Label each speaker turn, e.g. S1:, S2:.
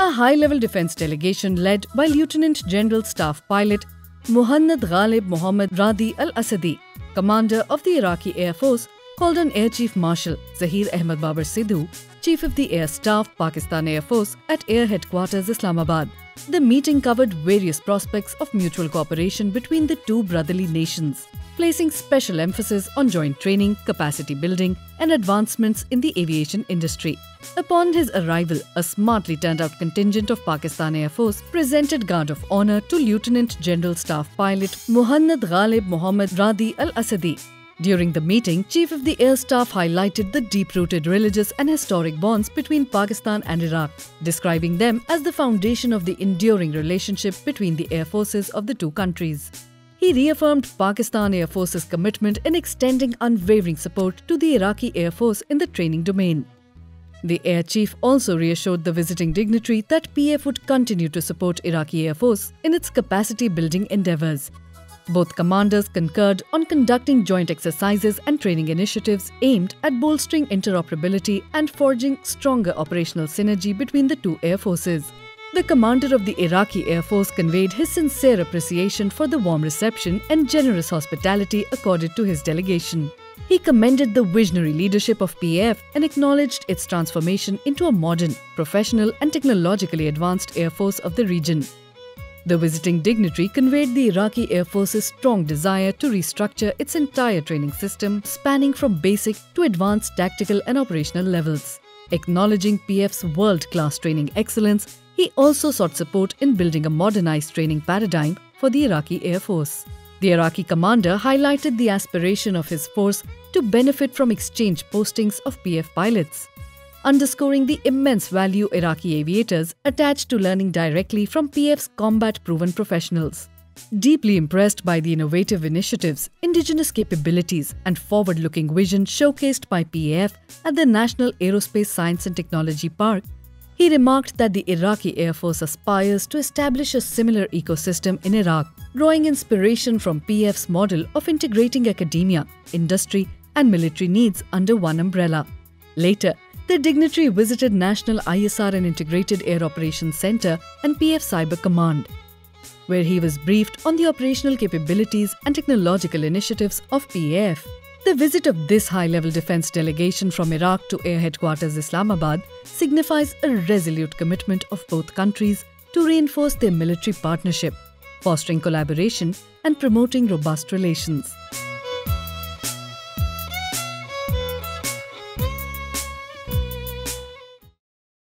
S1: A high-level defense delegation led by Lieutenant General Staff Pilot Muhannad Ghalib Mohammad Radi Al-Asadi, commander of the Iraqi Air Force, called on Air Chief Marshal Zahir Ahmad Babar Sidhu, Chief of the Air Staff, Pakistan Air Force, at Air Headquarters, Islamabad. The meeting covered various prospects of mutual cooperation between the two brotherly nations, placing special emphasis on joint training, capacity building, and advancements in the aviation industry. Upon his arrival, a smartly turned-out contingent of Pakistan Air Force presented guard of honor to Lieutenant General Staff Pilot Muhannad Ghalib Mohammad Radi Al-Asadi. During the meeting, Chief of the Air Staff highlighted the deep-rooted religious and historic bonds between Pakistan and Iraq, describing them as the foundation of the enduring relationship between the air forces of the two countries. He reaffirmed Pakistan Air Force's commitment in extending unwavering support to the Iraqi Air Force in the training domain. The Air Chief also reassured the visiting dignitary that PF would continue to support Iraqi Air Force in its capacity-building endeavors. Both commanders concurred on conducting joint exercises and training initiatives aimed at bolstering interoperability and forging stronger operational synergy between the two air forces. The commander of the Iraqi Air Force conveyed his sincere appreciation for the warm reception and generous hospitality accorded to his delegation. He commended the visionary leadership of PAF and acknowledged its transformation into a modern, professional and technologically advanced air force of the region. The visiting dignitary conveyed the Iraqi Air Force's strong desire to restructure its entire training system, spanning from basic to advanced tactical and operational levels. Acknowledging PF's world-class training excellence, he also sought support in building a modernized training paradigm for the Iraqi Air Force. The Iraqi commander highlighted the aspiration of his force to benefit from exchange postings of PF pilots, underscoring the immense value Iraqi aviators attach to learning directly from PF's combat-proven professionals. Deeply impressed by the innovative initiatives, indigenous capabilities and forward-looking vision showcased by PAF at the National Aerospace Science and Technology Park, he remarked that the Iraqi Air Force aspires to establish a similar ecosystem in Iraq, drawing inspiration from PF's model of integrating academia, industry and military needs under one umbrella. Later, the dignitary visited National ISR and Integrated Air Operations Center and PF Cyber Command, where he was briefed on the operational capabilities and technological initiatives of PAF. The visit of this high-level defense delegation from Iraq to Air Headquarters Islamabad signifies a resolute commitment of both countries to reinforce their military partnership, fostering collaboration and promoting robust relations.